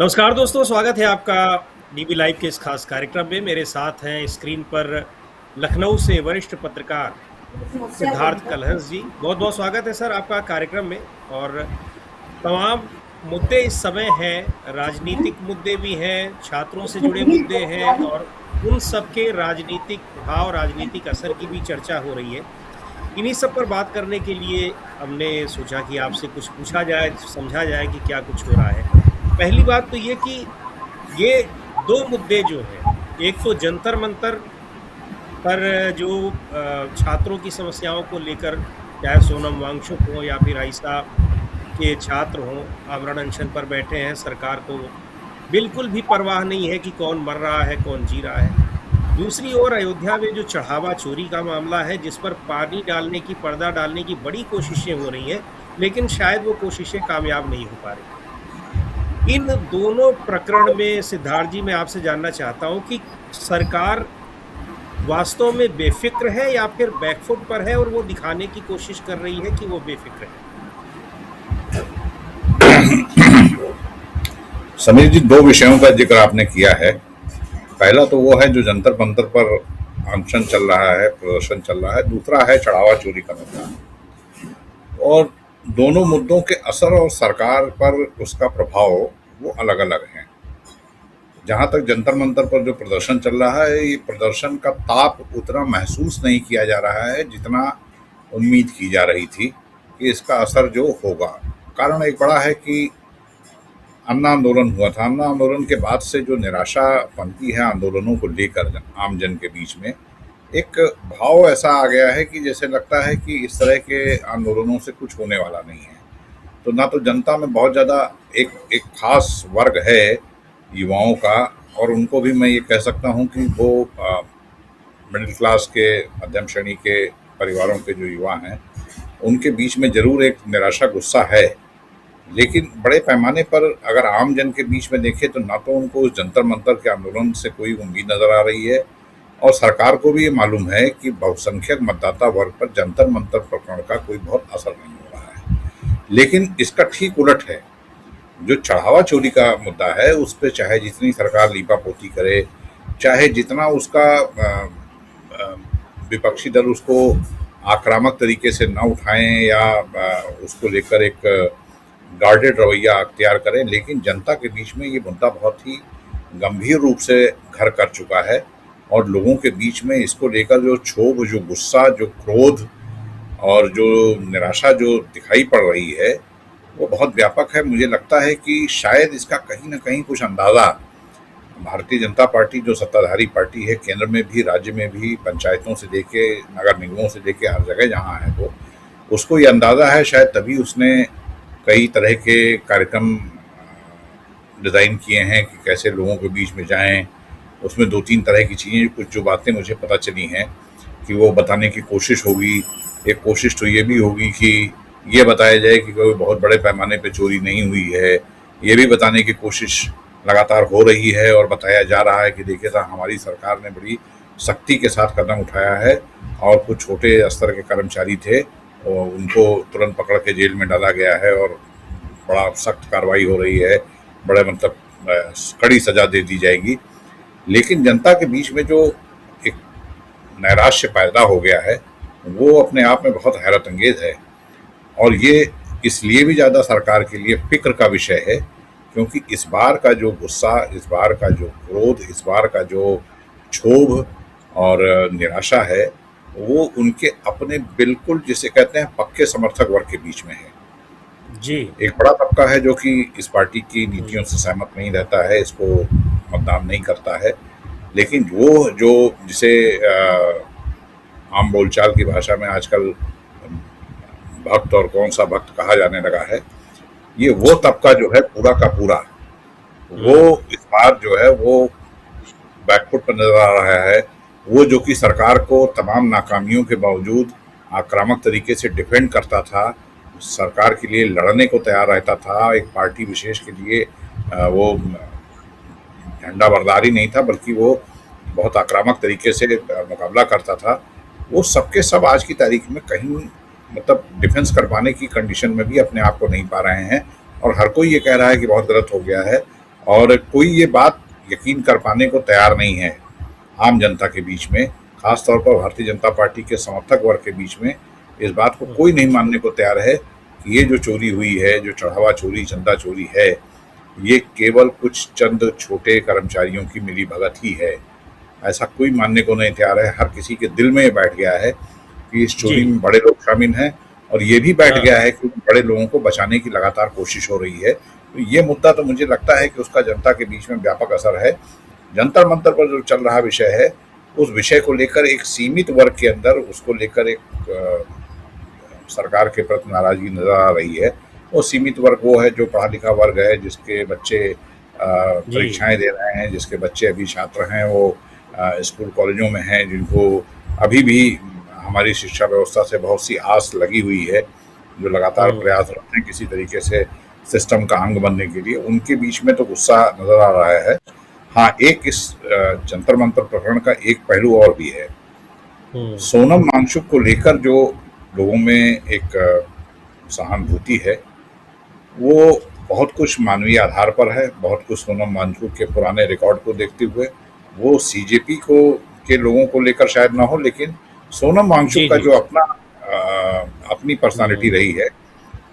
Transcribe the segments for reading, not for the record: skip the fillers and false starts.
नमस्कार दोस्तों, स्वागत है आपका डीबी लाइव के इस खास कार्यक्रम में। मेरे साथ हैं स्क्रीन पर लखनऊ से वरिष्ठ पत्रकार सिद्धार्थ कलहस जी। बहुत-बहुत स्वागत है सर आपका कार्यक्रम में। और तमाम मुद्दे इस समय हैं, राजनीतिक मुद्दे भी हैं, छात्रों से जुड़े मुद्दे हैं और उन सब के राजनीतिक प्रभाव, राजनीतिक असर की भी चर्चा हो रही है। इन्हीं सब पर बात करने के लिए हमने सोचा कि आपसे कुछ पूछा जाए, समझा जाए कि क्या कुछ हो रहा है। पहली बात तो ये कि ये 2 मुद्दे जो हैं, एक तो जंतर-मंतर पर जो छात्रों की समस्याओं को लेकर, चाहे सोनम वांगचुक हों या फिर आइसा के छात्र हों, आमरण अनशन पर बैठे हैं। सरकार को बिल्कुल भी परवाह नहीं है कि कौन मर रहा है, कौन जी रहा है। दूसरी ओर अयोध्या में जो चढ़ावा चोरी का मामला है, जिस पर पानी डालने की, पर्दा डालने की बड़ी कोशिशें हो रही हैं, लेकिन शायद वो कोशिशें कामयाब नहीं हो पा रही। इन दोनों प्रकरण में सिद्धार्थ जी, मैं आपसे जानना चाहता हूँ कि सरकार वास्तव में बेफ़िक्र है या फिर बैकफुट पर है और वो दिखाने की कोशिश कर रही है कि वो बेफ़िक्र है? समीर जी, दो विषयों का जिक्र आपने किया है। पहला तो वो है जो जंतर मंतर पर अनशन चल रहा है, प्रदर्शन चल रहा है। दूसरा है चढ़ावा चोरी का मुद्दा। और दोनों मुद्दों के असर और सरकार पर उसका प्रभाव वो अलग अलग हैं। जहां तक जंतर मंतर पर जो प्रदर्शन चल रहा है, ये प्रदर्शन का ताप उतना महसूस नहीं किया जा रहा है जितना उम्मीद की जा रही थी कि इसका असर जो होगा। कारण एक बड़ा है कि अन्ना आंदोलन हुआ था। अन्ना आंदोलन के बाद से जो निराशा पनती है आंदोलनों को लेकर आम जन के बीच में, एक भाव ऐसा आ गया है कि जैसे लगता है कि इस तरह के आंदोलनों से कुछ होने वाला नहीं है। तो ना तो जनता में बहुत ज़्यादा एक एक खास वर्ग है युवाओं का, और उनको भी मैं ये कह सकता हूँ कि वो मिडिल क्लास के, मध्यम श्रेणी के परिवारों के जो युवा हैं, उनके बीच में ज़रूर एक निराशा, गुस्सा है। लेकिन बड़े पैमाने पर अगर आम जन के बीच में देखें तो ना तो उनको उस जंतर मंतर के आंदोलन से कोई उम्मीद नजर आ रही है, और सरकार को भी ये मालूम है कि बहुसंख्यक मतदाता वर्ग पर जंतर मंतर प्रकरण का कोई बहुत असर नहीं हो रहा है। लेकिन इसका ठीक उलट है। जो चढ़ावा चोरी का मुद्दा है, उस पर चाहे जितनी सरकार लीपापोती करे, चाहे जितना उसका विपक्षी दल उसको आक्रामक तरीके से न उठाएं या उसको लेकर एक गार्डेड रवैया अख्तियार करें, लेकिन जनता के बीच में ये मुद्दा बहुत ही गंभीर रूप से घर कर चुका है। और लोगों के बीच में इसको लेकर जो क्षोभ, जो गुस्सा, जो क्रोध और जो निराशा जो दिखाई पड़ रही है, वो बहुत व्यापक है। मुझे लगता है कि शायद इसका कहीं ना कहीं कुछ अंदाज़ा भारतीय जनता पार्टी, जो सत्ताधारी पार्टी है, केंद्र में भी, राज्य में भी, पंचायतों से लेके नगर निगमों से लेके हर जगह जहाँ है, वो उसको ये अंदाज़ा है। शायद तभी उसने कई तरह के कार्यक्रम डिज़ाइन किए हैं कि कैसे लोगों के बीच में जाएं। उसमें 2-3 तरह की चीज़ें, कुछ जो बातें मुझे पता चली हैं कि वो बताने की कोशिश होगी। एक कोशिश तो ये भी होगी कि ये बताया जाए कि कोई बहुत बड़े पैमाने पे चोरी नहीं हुई है। ये भी बताने की कोशिश लगातार हो रही है और बताया जा रहा है कि देखिए साहब, हमारी सरकार ने बड़ी सख्ती के साथ कदम उठाया है, और कुछ छोटे स्तर के कर्मचारी थे और उनको तुरंत पकड़ के जेल में डाला गया है और बड़ा सख्त कार्रवाई हो रही है, बड़े मतलब कड़ी सजा दे दी जाएगी। लेकिन जनता के बीच में जो एक नैराश्य पैदा हो गया है, वो अपने आप में बहुत हैरत अंगेज है। और ये इसलिए भी ज़्यादा सरकार के लिए फिक्र का विषय है क्योंकि इस बार का जो गुस्सा, इस बार का जो क्रोध, इस बार का जो क्षोभ और निराशा है, वो उनके अपने बिल्कुल जिसे कहते हैं पक्के समर्थक वर्ग के बीच में है। जी। एक बड़ा तबका है जो कि इस पार्टी की हुँ। नीतियों से सहमत नहीं रहता है, इसको मतदान नहीं करता है। लेकिन वो जो जिसे आम बोलचाल की भाषा में आजकल भक्त और कौन सा भक्त कहा जाने लगा है, ये वो तबका जो है पूरा का पूरा, वो हुँ। इस बार जो है वो बैकफुट पर नजर आ रहा है। वो जो कि सरकार को तमाम नाकामियों के बावजूद आक्रामक तरीके से डिफेंड करता था, सरकार के लिए लड़ने को तैयार रहता था, एक पार्टी विशेष के लिए वो झंडा बरदारी नहीं था, बल्कि वो बहुत आक्रामक तरीके से मुकाबला करता था। वो सबके सब आज की तारीख में कहीं मतलब डिफेंस कर पाने की कंडीशन में भी अपने आप को नहीं पा रहे हैं, और हर कोई ये कह रहा है कि बहुत गलत हो गया है। और कोई ये बात यकीन कर पाने को तैयार नहीं है आम जनता के बीच में, खास तौर पर भारतीय जनता पार्टी के समर्थक वर्ग के बीच में इस बात को हुँ, कोई नहीं मानने को तैयार है कि ये जो चोरी हुई है, जो चढ़ावा चोरी, चंदा चोरी है, ये केवल कुछ चंद छोटे कर्मचारियों की मिलीभगत ही है। ऐसा कोई मानने को नहीं तैयार है। हर किसी के दिल में ये बैठ गया है कि इस चोरी जी, में बड़े लोग शामिल हैं, और ये भी बैठ हाँ, गया है कि बड़े लोगों को बचाने की लगातार कोशिश हो रही है। तो ये मुद्दा तो मुझे लगता है कि उसका जनता के बीच में व्यापक असर है। जंतर मंतर पर जो चल रहा विषय है, उस विषय को लेकर एक सीमित वर्ग के अंदर उसको लेकर एक सरकार के प्रति नाराजगी नजर आ रही है। वो सीमित वर्ग वो है जो पढ़ा लिखा वर्ग है, जिसके बच्चे जी, परीक्षाएं दे रहे हैं, जिसके बच्चे अभी छात्र हैं, वो स्कूल कॉलेजों में हैं, जिनको अभी भी हमारी शिक्षा व्यवस्था से बहुत सी आस लगी हुई है, जो लगातार हुँ, प्रयासरत हैं किसी तरीके से सिस्टम का अंग बनने के लिए। उनके बीच में तो गुस्सा नजर आ रहा है। हाँ, एक इस जंतर मंतर प्रकरण का एक पहलू और भी है। हुँ, सोनम वांगचुक को लेकर जो लोगों में एक सहानुभूति है, वो बहुत कुछ मानवीय आधार पर है। बहुत कुछ सोनम वांगचुक के पुराने रिकॉर्ड को देखते हुए, वो सीजेपी को के लोगों को लेकर शायद ना हो, लेकिन सोनम वांगचुक जी, का जी, जो अपना अपनी पर्सनालिटी हुँ, रही है,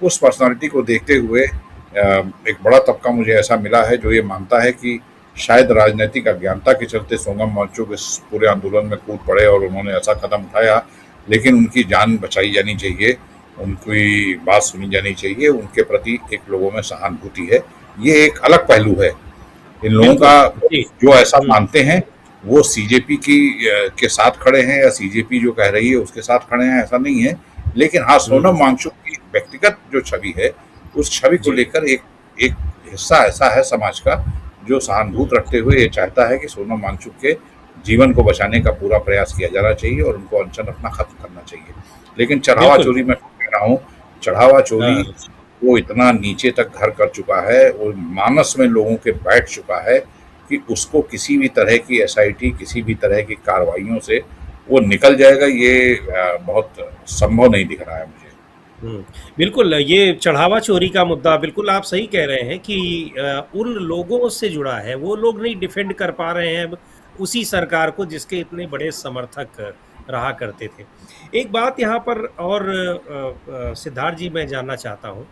उस पर्सनालिटी को देखते हुए एक बड़ा तबका मुझे ऐसा मिला है जो ये मानता है कि शायद राजनीतिक अज्ञानता के चलते सोनम वांगचुक इस पूरे आंदोलन में कूद पड़े और उन्होंने ऐसा कदम उठाया, लेकिन उनकी जान बचाई जानी चाहिए, उनकी बात सुनी जानी चाहिए, उनके प्रति एक लोगों में सहानुभूति है। ये एक अलग पहलू है। इन लोगों बिल्कुल, का जी, जो ऐसा हुँ, मानते हैं, वो सीजेपी की के साथ खड़े हैं या सीजेपी जो कह रही है उसके साथ खड़े हैं, ऐसा नहीं है। लेकिन हाँ, हुँ, सोनम वांगचुक की व्यक्तिगत जो छवि है, उस छवि को जी, लेकर एक एक हिस्सा ऐसा है समाज का जो हुँ, सहानुभूति रखते हुए ये चाहता है कि सोनम वांगचुक के जीवन को बचाने का पूरा प्रयास किया जाना चाहिए और उनको अनशन रखना खत्म करना चाहिए। लेकिन चढ़ावा बिल्कुल, चोरी मैं कह रहा हूँ, चढ़ावा चोरी हाँ, वो इतना नीचे तक घर कर चुका है, वो मानस में लोगों के बैठ चुका है कि उसको किसी भी तरह की एसआईटी, किसी भी तरह की कार्रवाइयों से वो निकल जाएगा, ये बहुत संभव नहीं दिख रहा है मुझे। हुँ। बिल्कुल, ये चढ़ावा चोरी का मुद्दा बिल्कुल आप सही कह रहे हैं कि उन लोगों से जुड़ा है, वो लोग नहीं डिफेंड कर पा रहे हैं अब उसी सरकार को जिसके इतने बड़े समर्थक रहा करते थे। एक बात यहाँ पर और सिद्धार्थ जी मैं जानना चाहता हूँ,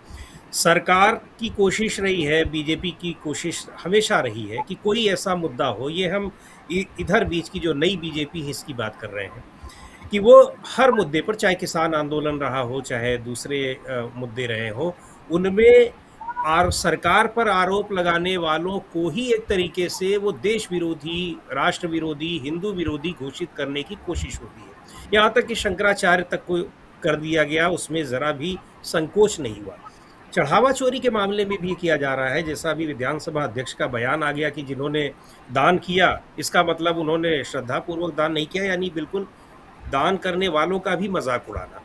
सरकार की कोशिश रही है, बीजेपी की कोशिश हमेशा रही है कि कोई ऐसा मुद्दा हो, ये हम इ इधर बीच की जो नई बीजेपी है इसकी बात कर रहे हैं। कि वो हर मुद्दे पर चाहे किसान आंदोलन रहा हो, चाहे दूसरे मुद्दे रहे हों, उनमें सरकार पर आरोप लगाने वालों को ही एक तरीके से वो देश विरोधी, राष्ट्र विरोधी, हिंदू विरोधी घोषित करने की कोशिश होती है। यहाँ तक कि शंकराचार्य तक को कर दिया गया, उसमें ज़रा भी संकोच नहीं हुआ। चढ़ावा चोरी के मामले में भी ये किया जा रहा है, जैसा अभी विधानसभा अध्यक्ष का बयान आ गया कि जिन्होंने दान किया, इसका मतलब उन्होंने श्रद्धापूर्वक दान नहीं किया, यानी बिल्कुल दान करने वालों का भी मज़ाक उड़ाना।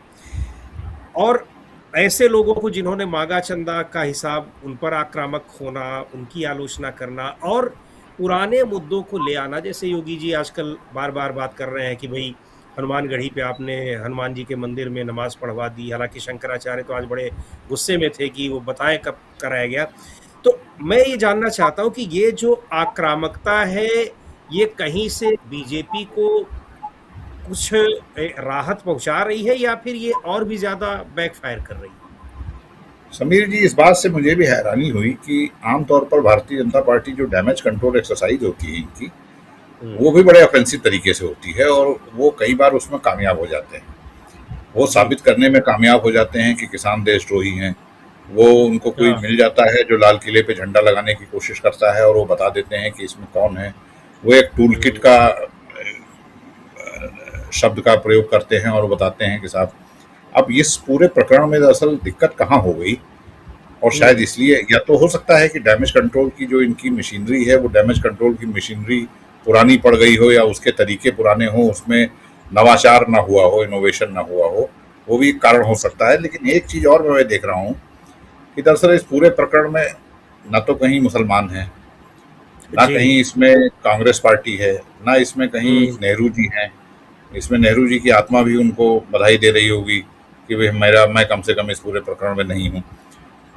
और ऐसे लोगों को जिन्होंने माँगा चंदा का हिसाब, उन पर आक्रामक होना, उनकी आलोचना करना और पुराने मुद्दों को ले आना, जैसे योगी जी आजकल बार-बार बात कर रहे हैं कि भई हनुमानगढ़ी पे आपने हनुमान जी के मंदिर में नमाज़ पढ़वा दी। हालाँकि शंकराचार्य तो आज बड़े गुस्से में थे कि वो बताएँ कब कराया गया। तो मैं ये जानना चाहता हूँ कि ये जो आक्रामकता है, ये कहीं से बीजेपी को कुछ राहत पहुँचा रही है या फिर ये और भी ज़्यादा बैकफ़ायर कर रही है? समीर जी, इस बात से मुझे भी हैरानी हुई कि आमतौर पर भारतीय जनता पार्टी जो डैमेज कंट्रोल एक्सरसाइज होती है इनकी, हुँ, वो भी बड़े ऑफेंसिव तरीके से होती है और वो कई बार उसमें कामयाब हो जाते हैं। वो जी, साबित करने में कामयाब हो जाते हैं कि किसान देशद्रोही हैं। वो उनको कोई हाँ, मिल जाता है जो लाल किले पे झंडा लगाने की कोशिश करता है और वो बता देते हैं कि इसमें कौन है। वो एक टूल किट हुँ, का शब्द का प्रयोग करते हैं और बताते हैं कि साहब, अब इस पूरे प्रकरण में दरअसल दिक्कत कहाँ हो गई, और शायद हुँ, इसलिए या तो हो सकता है कि डैमेज कंट्रोल की जो इनकी मशीनरी है, वो डैमेज कंट्रोल की मशीनरी पुरानी पड़ गई हो या उसके तरीके पुराने हों, उसमें नवाचार ना हुआ हो, इनोवेशन ना हुआ हो, वो भी एक कारण हो सकता है। लेकिन एक चीज़ और मैं देख रहा हूँ कि दरअसल इस पूरे प्रकरण में ना तो कहीं मुसलमान हैं, ना जी, कहीं इसमें कांग्रेस पार्टी है, ना इसमें कहीं हुँ, नेहरू जी हैं। इसमें नेहरू जी की आत्मा भी उनको बधाई दे रही होगी कि भाई मैं कम से कम इस पूरे प्रकरण में नहीं हूँ।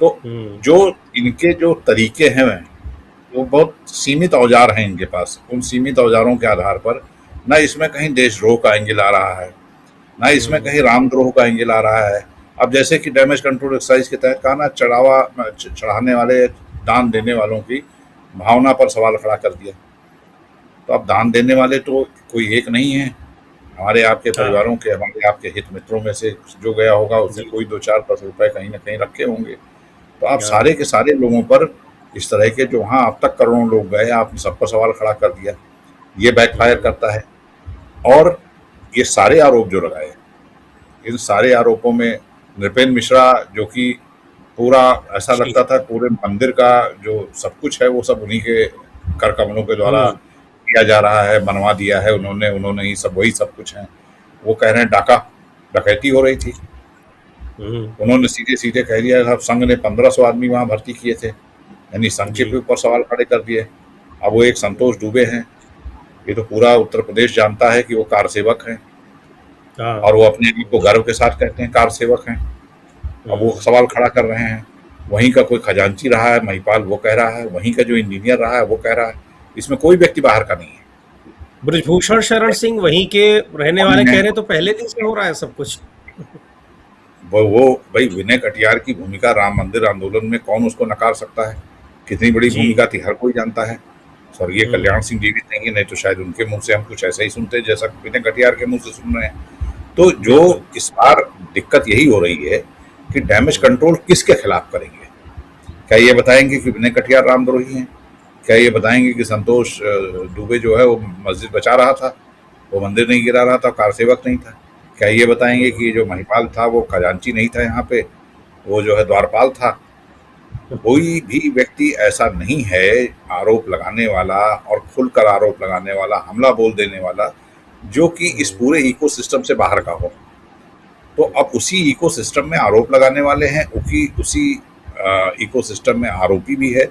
तो हुँ, जो इनके जो तरीके हैं वो बहुत सीमित औजार हैं इनके पास। उन सीमित औजारों के आधार पर ना इसमें कहीं देशद्रोह का एंगल आ रहा है, ना इसमें हुँ, कहीं रामद्रोह का एंगल आ रहा है। अब जैसे कि डैमेज कंट्रोल एक्सरसाइज के तहत कहा ना, चढ़ाने वाले, दान देने वालों की भावना पर सवाल खड़ा कर दिया। तो अब दान देने वाले तो कोई एक नहीं है। हमारे आपके हाँ, परिवारों के, हमारे आपके हित मित्रों में से जो गया होगा उसने जी, कोई 2-4-10 रुपए कहीं ना कहीं रखे होंगे। तो आप हाँ, सारे के सारे लोगों पर इस तरह के, जो वहाँ अब तक करोड़ों लोग गए, आपने सब पर सवाल खड़ा कर दिया। ये बैकफायर हुँ, करता है। और ये सारे आरोप जो लगाए, इन सारे आरोपों में नृपेंद्र मिश्रा, जो कि पूरा ऐसा जी, लगता था पूरे मंदिर का जो सब कुछ है वो सब उन्हीं के कर कमलों के द्वारा हुँ, किया जा रहा है, बनवा दिया है उन्होंने, उन्होंने ही सब, वही सब कुछ है। वो कह रहे हैं डाका डकैती हो रही थी। हुँ, उन्होंने सीधे सीधे कह दिया साहब, संघ ने 1500 आदमी वहां भर्ती किए थे, यानी संघ के जी, भी ऊपर सवाल खड़े कर दिए। अब वो एक संतोष दुबे हैं, ये तो पूरा उत्तर प्रदेश जानता है कि वो कार सेवक हैं, हाँ, और वो अपने आप को गर्व के साथ कहते हैं कार सेवक हैं। अब वो हुँ। सवाल खड़ा कर रहे हैं। वहीं का कोई खजांची रहा है महिपाल, वो कह रहा है, वहीं का जो इंजीनियर रहा है वो कह रहा है। इसमें कोई व्यक्ति बाहर का नहीं है। बृजभूषण शरण सिंह वहीं के रहने वाले उन्होंने, कह रहे हैं तो पहले दिन से हो रहा है सब कुछ। वो भाई विनय कटियार की भूमिका राम मंदिर आंदोलन में कौन उसको नकार सकता है? कितनी बड़ी जी, भूमिका थी, हर कोई जानता है। स्वर्गीय हुँ, कल्याण सिंह जीवित नहीं है, नहीं तो शायद उनके मुंह से हम कुछ ऐसा ही सुनते जैसा विनय कटियार के मुंह से सुन रहे हैं। तो जो बिल्कुल, इस बार दिक्कत यही हो रही है कि डैमेज हुँ, कंट्रोल किसके खिलाफ करेंगे? क्या ये बताएंगे कि विनय कटियार रामद्रोही हैं? क्या ये बताएंगे कि संतोष दुबे जो है वो मस्जिद बचा रहा था, वो मंदिर नहीं गिरा रहा था, कार सेवक नहीं था? क्या ये बताएंगे हुँ, कि जो महिपाल था वो खजांची नहीं था यहाँ पे, वो जो है द्वारपाल था? हुँ, कोई भी व्यक्ति ऐसा नहीं है आरोप लगाने वाला और खुलकर आरोप लगाने वाला, हमला बोल देने वाला, जो कि इस हुँ, पूरे इकोसिस्टम से बाहर का हो। तो अब उसी इकोसिस्टम में आरोप लगाने वाले हैं, उसी इकोसिस्टम में आरोपी भी है,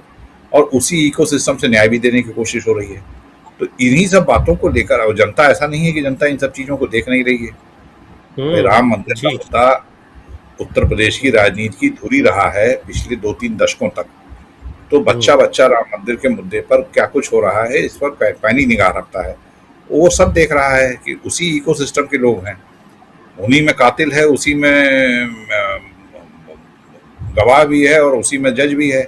और उसी इकोसिस्टम से न्याय भी देने की कोशिश हो रही है। तो इन्हीं सब बातों को लेकर, और जनता, ऐसा नहीं है कि जनता इन सब चीजों को देख नहीं रही है। भाई हुँ, राम मंदिर का जी, मुद्दा उत्तर प्रदेश की राजनीति की धुरी रहा है पिछले 2-3 दशकों तक। तो बच्चा हुँ, बच्चा राम मंदिर के मुद्दे पर क्या कुछ हो रहा है इस पर पैनी निगाह रखता है। वो सब देख रहा है कि उसी इकोसिस्टम के लोग हैं, उन्हीं में कातिल है, उसी में गवाह भी है, और उसी में जज भी है।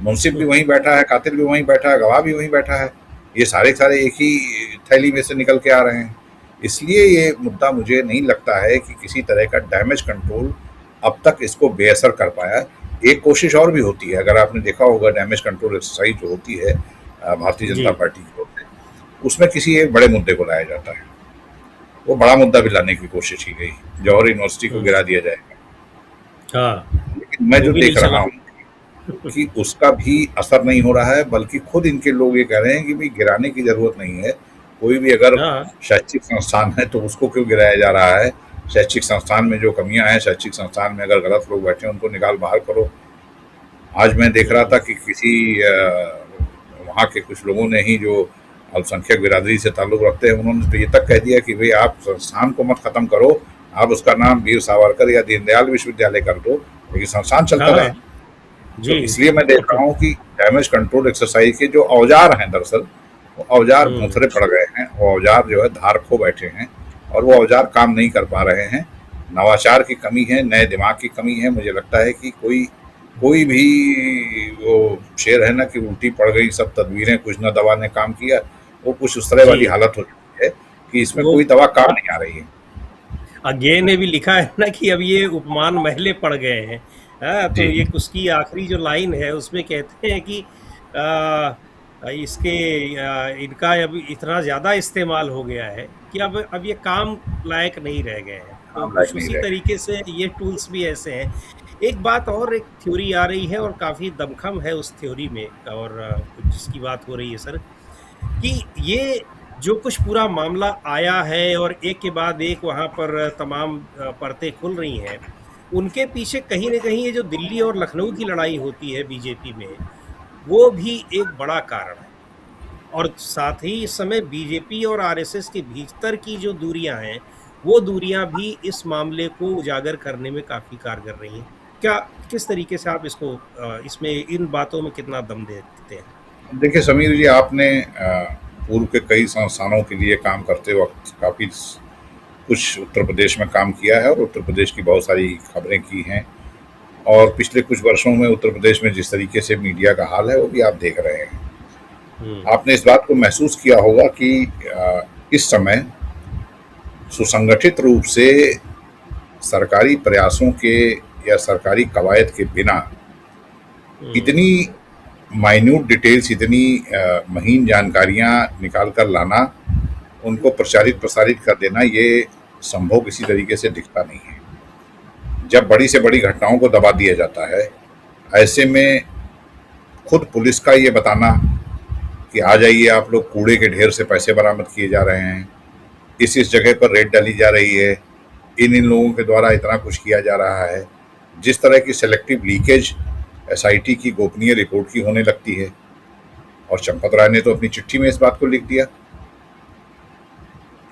मुंसिफ भी हुँ, वहीं बैठा है, कातिल भी वहीं बैठा है, गवाह भी वहीं बैठा है। ये सारे सारे एक ही थैली में से निकल के आ रहे हैं। इसलिए ये मुद्दा मुझे नहीं लगता है कि किसी तरह का डैमेज कंट्रोल अब तक इसको बेअसर कर पाया है। एक कोशिश और भी होती है, अगर आपने देखा होगा, डैमेज कंट्रोल एक्सरसाइज जो होती है भारतीय जनता जी, पार्टी की ओर से, उसमें किसी एक बड़े मुद्दे को लाया जाता है। वो बड़ा मुद्दा भी लाने की कोशिश की गई, जौहर यूनिवर्सिटी को हुँ, गिरा दिया जाएगा। हाँ, लेकिन मैं वो जो भी नहीं देख चला। रहा हूँ कि उसका भी असर नहीं हो रहा है, बल्कि खुद इनके लोग ये कह रहे हैं कि भाई गिराने की जरूरत नहीं है। कोई भी अगर हाँ, शैक्षिक संस्थान है तो उसको क्यों गिराया जा रहा है? शैक्षिक संस्थान में जो कमियां हैं, शैक्षिक संस्थान में अगर गलत लोग बैठे हैं उनको निकाल बाहर करो। आज मैं देख रहा हुँ, था कि किसी वहाँ के कुछ लोगों ने ही, जो अल्पसंख्यक बिरादरी से ताल्लुक रखते हैं, उन्होंने तो ये तक कह दिया कि भाई आप संस्थान को मत खत्म करो, आप उसका नाम वीर सावरकर या दीनदयाल विश्वविद्यालय कर दो, लेकिन संस्थान चलता रहे। हाँ, तो जी, इसलिए मैं देख रहा हूँ कि डैमेज कंट्रोल एक्सरसाइज के जो औजार हैं, दरअसल वो औजार हुँ, भूथरे पड़ गए हैं, वो औजार जो है धार खो बैठे हैं, और वो औजार काम नहीं कर पा रहे हैं। नवाचार की कमी है, नए दिमाग की कमी है। मुझे लगता है कि कोई कोई भी, वो शेर है ना कि उल्टी पड़ गई सब तदबीरें, कुछ न दवा ने काम किया, वो कुछ उस तरह वाली जी, हालत हो चुकी है कि इसमें वो कोई दवा काम नहीं आ रही है। अज्ञे ने भी लिखा है ना कि अब ये उपमान महले पड़ गए हैं। हाँ, तो जी। ये उसकी आखिरी जो लाइन है उसमें कहते हैं कि अ, इसके इनका अब इतना ज़्यादा इस्तेमाल हो गया है कि अब ये काम लायक नहीं रह गए हैं। तो काम कुछ लायक नहीं उसी रह तरीके से ये टूल्स भी ऐसे हैं। एक बात और, एक थ्योरी आ रही है और काफ़ी दमख़म है उस थ्योरी में, और जिसकी बात हो रही है सर, कि ये जो कुछ पूरा मामला आया है और एक के बाद एक वहाँ पर तमाम परतें खुल रही हैं, उनके पीछे कहीं न कहीं ये जो दिल्ली और लखनऊ की लड़ाई होती है बीजेपी में, वो भी एक बड़ा कारण है। और साथ ही इस समय बीजेपी और आरएसएस के भीतर की जो दूरियां हैं, वो दूरियां भी इस मामले को उजागर करने में काफ़ी कारगर रही हैं। क्या किस तरीके से आप इसको इसमें इन बातों में कितना दम देते हैं? देखिए समीर जी, आपने पूर्व के कई संस्थानों के लिए काम करते वक्त काफ़ी कुछ उत्तर प्रदेश में काम किया है और उत्तर प्रदेश की बहुत सारी खबरें की हैं। और पिछले कुछ वर्षों में उत्तर प्रदेश में जिस तरीके से मीडिया का हाल है वो भी आप देख रहे हैं। हुँ, आपने इस बात को महसूस किया होगा कि इस समय सुसंगठित रूप से सरकारी प्रयासों के या सरकारी कवायद के बिना हुँ, इतनी माइन्यूट डिटेल्स, इतनी महीन जानकारियां निकाल कर लाना, उनको प्रचारित प्रसारित कर देना, ये संभव किसी तरीके से दिखता नहीं है। जब बड़ी से बड़ी घटनाओं को दबा दिया जाता है, ऐसे में खुद पुलिस का ये बताना कि आ जाइए आप लोग, कूड़े के ढेर से पैसे बरामद किए जा रहे हैं, इस जगह पर रेड डाली जा रही है, इन लोगों के द्वारा इतना कुछ किया जा रहा है, जिस तरह की सेलेक्टिव लीकेज एसआईटी की गोपनीय रिपोर्ट की होने लगती है। और चंपत राय ने तो अपनी चिट्ठी में इस बात को लिख दिया।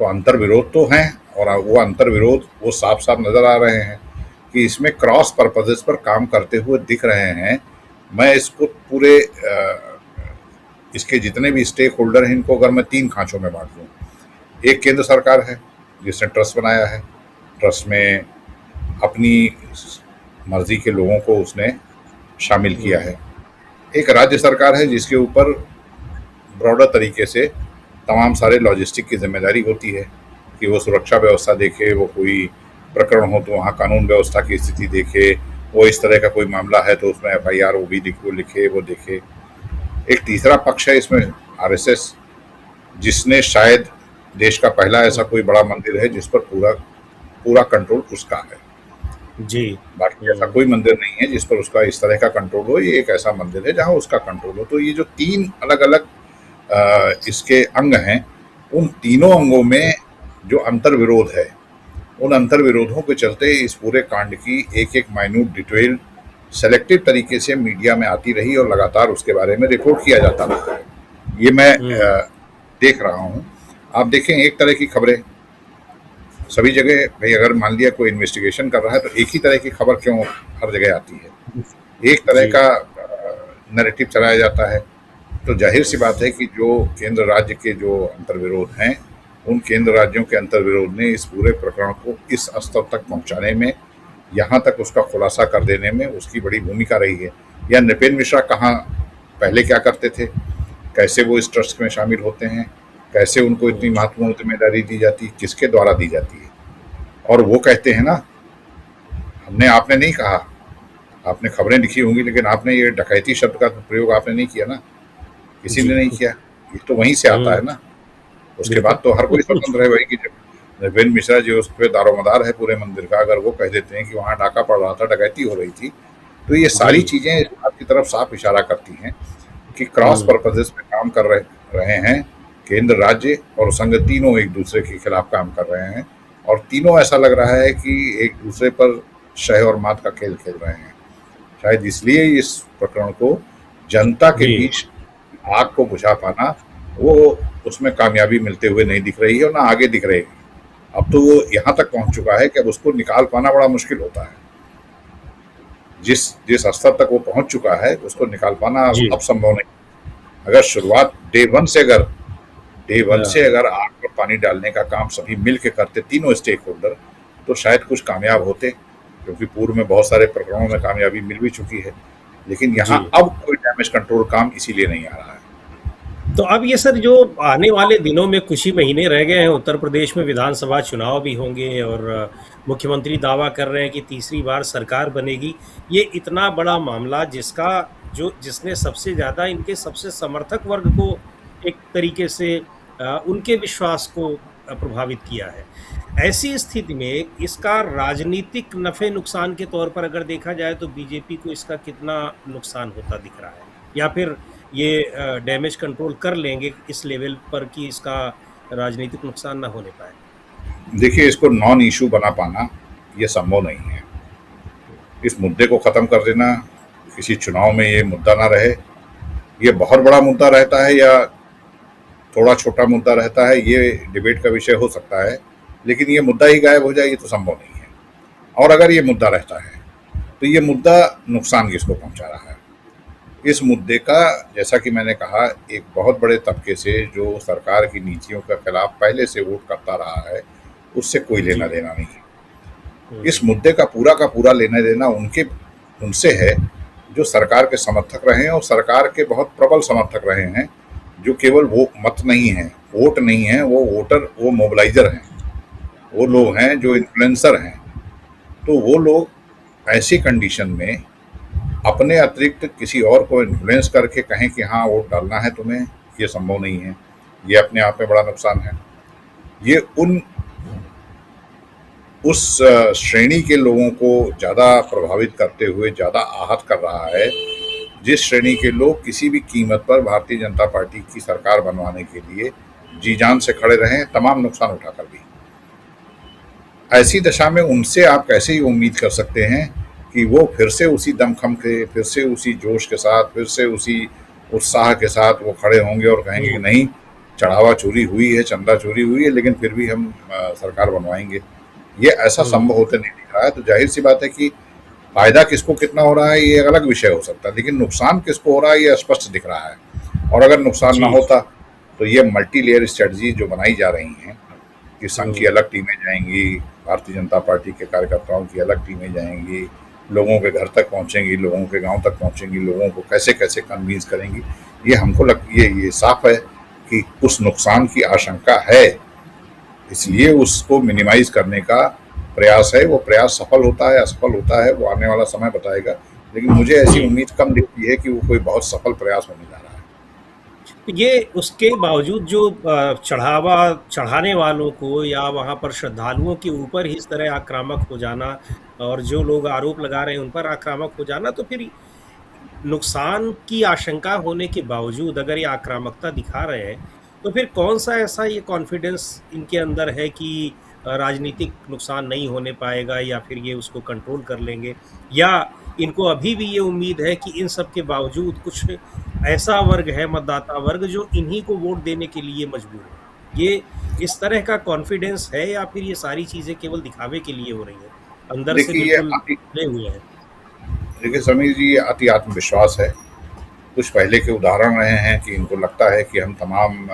तो अंतर विरोध तो हैं, और वो अंतर विरोध वो साफ साफ नजर आ रहे हैं कि इसमें क्रॉस पर्पजेस पर काम करते हुए दिख रहे हैं। मैं इसको पूरे इसके जितने भी स्टेक होल्डर हैं, इनको अगर मैं तीन खांचों में बांट दूं, एक केंद्र सरकार है जिसने ट्रस्ट बनाया है, ट्रस्ट में अपनी मर्जी के लोगों को उसने शामिल किया हुँ, है। एक राज्य सरकार है जिसके ऊपर ब्रॉडर तरीके से तमाम सारे लॉजिस्टिक की जिम्मेदारी होती है कि वो सुरक्षा व्यवस्था देखे, वो कोई प्रकरण हो तो वहाँ कानून व्यवस्था की स्थिति देखे, वो इस तरह का कोई मामला है तो उसमें एफआईआर वो भी वो लिखे, वो देखे। एक तीसरा पक्ष है इसमें, आरएसएस, जिसने शायद देश का पहला ऐसा हुँ, कोई बड़ा मंदिर है जिस पर पूरा पूरा कंट्रोल उसका है। जी। बाकी ऐसा हुँ, कोई मंदिर नहीं है जिस पर उसका इस तरह का कंट्रोल हो। ये एक ऐसा मंदिर है जहाँ उसका कंट्रोल हो। तो ये जो तीन अलग अलग इसके अंग हैं, उन तीनों अंगों में जो अंतर विरोध है, उन अंतर विरोधों के चलते इस पूरे कांड की एक एक माइन्यूट डिटेल सेलेक्टिव तरीके से मीडिया में आती रही और लगातार उसके बारे में रिपोर्ट किया जाता रहा है। ये मैं हुँ, देख रहा हूँ। आप देखें, एक तरह की खबरें सभी जगह, भाई अगर मान लिया कोई इन्वेस्टिगेशन कर रहा है तो एक ही तरह की खबर क्यों हर जगह आती है, एक तरह जी, का नैरेटिव चलाया जाता है। तो जाहिर सी बात है कि जो केंद्र राज्य के जो अंतर्विरोध हैं, उन केंद्र राज्यों के अंतर्विरोध ने इस पूरे प्रकरण को इस स्तर तक पहुंचाने में, यहाँ तक उसका खुलासा कर देने में उसकी बड़ी भूमिका रही है। या नृपेंद्र मिश्रा कहाँ पहले क्या करते थे, कैसे वो इस ट्रस्ट में शामिल होते हैं, कैसे उनको इतनी हुँ, महत्वपूर्ण जिम्मेदारी दी जाती है, किसके द्वारा दी जाती है। और वो कहते हैं ना, हमने आपने नहीं कहा, आपने खबरें लिखी होंगी लेकिन आपने ये डकैती शब्द का प्रयोग आपने नहीं किया ना, किसी ने जी, नहीं किया। ये तो वहीं से आता हुँ, है ना। उसके बिल्कुल। बाद तो हर कोई स्वतंत्र है भाई कि जब नृपेंद्र मिश्रा जो उस पर दारोमदार है पूरे मंदिर का, अगर वो कह देते हैं कि वहाँ डाका पड़ रहा था, डकैती हो रही थी, तो ये जी, सारी चीजें इस बात की तरफ साफ इशारा करती हैं कि क्रॉस हुँ, पर्पजेस पे काम कर रहे हैं। केंद्र, राज्य और संघ तीनों एक दूसरे के खिलाफ काम कर रहे हैं, और तीनों ऐसा लग रहा है कि एक दूसरे पर शह और मात का खेल खेल रहे हैं। शायद इसलिए इस प्रकरण को जनता के जी, बीच आग को बुझा पाना, वो उसमें कामयाबी मिलते हुए नहीं दिख रही है और ना आगे दिख रही है। अब तो वो यहाँ तक पहुंच चुका है कि अब उसको निकाल पाना बड़ा मुश्किल होता है। जिस जिस स्तर तक वो पहुंच चुका है, उसको निकाल पाना जी, अब संभव नहीं। अगर शुरुआत डे वन से हाँ, अगर आग पर पानी डालने का काम सभी मिल के करते, तीनों स्टेक होल्डर, तो शायद कुछ कामयाब होते, क्योंकि पूर्व में बहुत सारे प्रकरणों में कामयाबी मिल भी चुकी है। लेकिन यहाँ जी। अब कोई डैमेज कंट्रोल काम इसीलिए नहीं आ रहा है। तो अब ये सर जो आने वाले दिनों में कुछ ही महीने रह गए हैं, उत्तर प्रदेश में विधानसभा चुनाव भी होंगे और मुख्यमंत्री दावा कर रहे हैं कि तीसरी बार सरकार बनेगी। ये इतना बड़ा मामला जिसका जो जिसने सबसे ज़्यादा इनके सबसे समर्थक वर्ग को एक तरीके से उनके विश्वास को प्रभावित किया है। ऐसी स्थिति में इसका राजनीतिक नफ़े-नुकसान के तौर पर अगर देखा जाए तो बीजेपी को इसका कितना नुकसान होता दिख रहा है? या फिर ये डैमेज कंट्रोल कर लेंगे इस लेवल पर कि इसका राजनीतिक नुकसान ना होने पाए? देखिए, इसको नॉन इशू बना पाना ये संभव नहीं है। इस मुद्दे को खत्म कर देना, किसी चुनाव में ये मुद्दा ना रहे, ये बहुत बड़ा मुद्दा रहता है या थोड़ा छोटा मुद्दा रहता है, ये डिबेट का विषय हो सकता है, लेकिन ये मुद्दा ही गायब हो जाए ये तो संभव नहीं है। और अगर ये मुद्दा रहता है तो ये मुद्दा नुकसान किसको पहुंचा रहा है? इस मुद्दे का, जैसा कि मैंने कहा, एक बहुत बड़े तबके से जो सरकार की नीतियों के खिलाफ पहले से वोट करता रहा है, उससे कोई लेना जी। देना नहीं है। इस हुँ, मुद्दे का पूरा लेना देना उनसे है जो सरकार के समर्थक रहे हैं, और सरकार के बहुत प्रबल समर्थक रहे हैं, जो केवल वो मत नहीं है, वोट नहीं है, वो वोटर, वो मोबिलाइजर हैं, वो लोग हुँ, हैं जो इन्फ्लुएंसर हैं। तो वो लोग ऐसी कंडीशन में अपने अतिरिक्त किसी और को इन्फ्लुएंस करके कहें कि हाँ वोट डालना है तुम्हें, ये संभव नहीं है। ये अपने आप में बड़ा नुकसान है। ये उस श्रेणी के लोगों को ज़्यादा प्रभावित करते हुए ज़्यादा आहत कर रहा है, जिस श्रेणी के लोग किसी भी कीमत पर भारतीय जनता पार्टी की सरकार बनवाने के लिए जी जान से खड़े रहे, तमाम नुकसान उठाकर भी। ऐसी दशा में उनसे आप कैसे ही उम्मीद कर सकते हैं कि वो फिर से उसी दमखम के, फिर से उसी जोश के साथ, फिर से उसी उत्साह के साथ वो खड़े होंगे और कहेंगे कि हुँ, नहीं, चढ़ावा चोरी हुई है, चंदा चोरी हुई है, लेकिन फिर भी हम सरकार बनवाएंगे। ये ऐसा हुँ, संभव होते नहीं दिख रहा है। तो जाहिर सी बात है कि फायदा किसको कितना हो रहा है ये एक अलग विषय हो सकता है, लेकिन नुकसान किसको हो रहा है ये स्पष्ट दिख रहा है। और अगर नुकसान ना जी, होता तो ये मल्टी लेयर स्ट्रेटजी जो बनाई जा रही हैं कि संघ की हुँ, अलग टीमें जाएंगी, भारतीय जनता पार्टी के कार्यकर्ताओं की अलग टीमें जाएंगी, लोगों के घर तक पहुंचेंगी, लोगों के गांव तक पहुंचेंगी, लोगों को कैसे कैसे कन्विंस करेंगी, ये हमको ये साफ है कि उस नुकसान की आशंका है। इसलिए उसको मिनिमाइज करने का प्रयास है। वो प्रयास सफल होता है असफल होता है वो आने वाला समय बताएगा, लेकिन मुझे ऐसी जी। उम्मीद कम दिखती है कि वो कोई बहुत सफल प्रयास होने जा रहा है। ये उसके बावजूद जो चढ़ावा चढ़ाने वालों को या वहाँ पर श्रद्धालुओं के ऊपर ही इस तरह आक्रामक हो जाना और जो लोग आरोप लगा रहे हैं उन पर आक्रामक हो जाना, तो फिर नुकसान की आशंका होने के बावजूद अगर ये आक्रामकता दिखा रहे हैं, तो फिर कौन-सा ऐसा ये कॉन्फिडेंस इनके अंदर है कि राजनीतिक नुकसान नहीं होने पाएगा या फिर ये उसको कंट्रोल कर लेंगे? या इनको अभी भी ये उम्मीद है कि इन सब के बावजूद कुछ ऐसा वर्ग है, मतदाता वर्ग, जो इन्हीं को वोट देने के लिए मजबूर है? ये इस तरह का कॉन्फिडेंस है या फिर ये सारी चीज़ें केवल दिखावे के लिए हो रही हैं? अंदर से देखिए ये बिल्कुल अति खुले हुए हैं। देखिए समीर जी, ये अति आत्मविश्वास है। कुछ पहले के उदाहरण रहे हैं कि इनको लगता है कि हम तमाम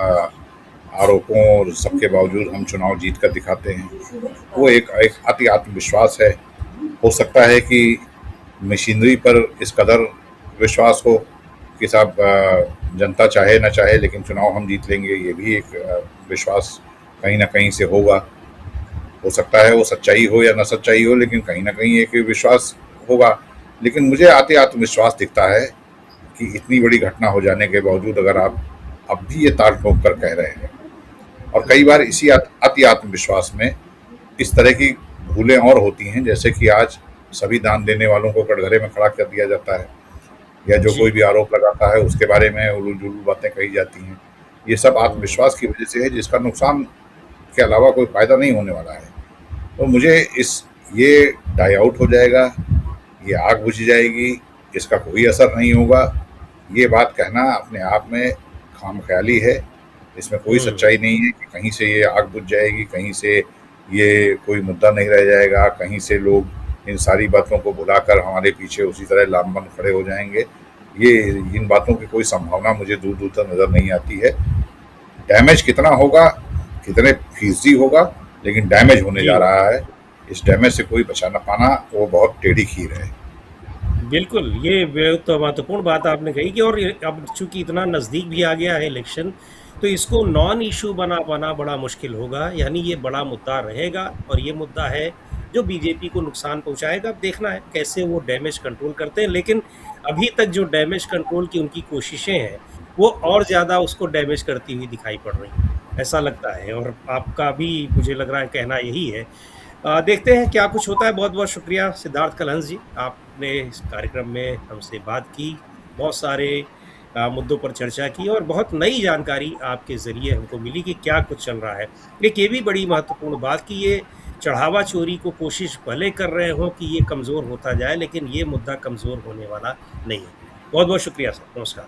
आरोपों और सबके बावजूद हम चुनाव जीत कर दिखाते हैं। वो एक अति आत्मविश्वास है। हो सकता है कि मशीनरी पर इस कदर विश्वास हो कि साहब जनता चाहे ना चाहे लेकिन चुनाव हम जीत लेंगे, ये भी एक विश्वास कहीं ना कहीं से होगा। हो सकता है वो सच्चाई हो या ना सच्चाई हो, लेकिन कहीं ना कहीं एक विश्वास होगा। लेकिन मुझे आते आत्मविश्वास दिखता है कि इतनी बड़ी घटना हो जाने के बावजूद अगर आप अब भी ये ताल ठोक कर कह रहे हैं, और कई बार हुँ, इसी अति आत्मविश्वास में इस तरह की भूलें और होती हैं, जैसे कि आज सभी दान देने वालों को कटघरे में खड़ा कर दिया जाता है, या जो जी। कोई भी आरोप लगाता है उसके बारे में उलूल जुलूल बातें कही जाती हैं। ये सब हुँ, आत्मविश्वास की वजह से है, जिसका नुकसान के अलावा कोई फायदा नहीं होने वाला है। तो मुझे इस ये डाई आउट हो जाएगा, ये आग बुझ जाएगी, इसका कोई असर नहीं होगा, ये बात कहना अपने आप में खामख्याली है। इसमें कोई हुँ, सच्चाई नहीं है कि कहीं से ये आग बुझ जाएगी, कहीं से ये कोई मुद्दा नहीं रह जाएगा, कहीं से लोग इन सारी बातों को भुलाकर हमारे पीछे उसी तरह लामबंद खड़े हो जाएंगे। ये इन बातों की कोई संभावना मुझे दूर दूर तक नज़र नहीं आती है। डैमेज कितना होगा, कितने फीसदी होगा, लेकिन डैमेज होने जी। जा रहा है। इस डैमेज से कोई बचा ना पाना वो बहुत टेढ़ी खीर है। बिल्कुल, ये बहुत महत्वपूर्ण बात आपने कही कि और ये अब चूँकि इतना नज़दीक भी आ गया है इलेक्शन, तो इसको नॉन इश्यू बना पाना बड़ा मुश्किल होगा। यानी ये बड़ा मुद्दा रहेगा और ये मुद्दा है जो बीजेपी को नुकसान पहुँचाएगा। अब देखना है कैसे वो डैमेज कंट्रोल करते हैं, लेकिन अभी तक जो डैमेज कंट्रोल की उनकी कोशिशें हैं, वो और ज़्यादा उसको डैमेज करती हुई दिखाई पड़ रही हैं, ऐसा लगता है और आपका भी मुझे लग रहा है कहना यही है। देखते हैं क्या कुछ होता है। बहुत-बहुत शुक्रिया सिद्धार्थ कलहंस जी, आपने इस कार्यक्रम में हमसे बात की, बहुत सारे मुद्दों पर चर्चा की और बहुत नई जानकारी आपके ज़रिए हमको मिली कि क्या कुछ चल रहा है। एक ये भी बड़ी महत्वपूर्ण बात कि ये चढ़ावा चोरी को कोशिश भले कर रहे हों कि ये कमज़ोर होता जाए, लेकिन ये मुद्दा कमज़ोर होने वाला नहीं है। बहुत-बहुत शुक्रिया सर, नमस्कार।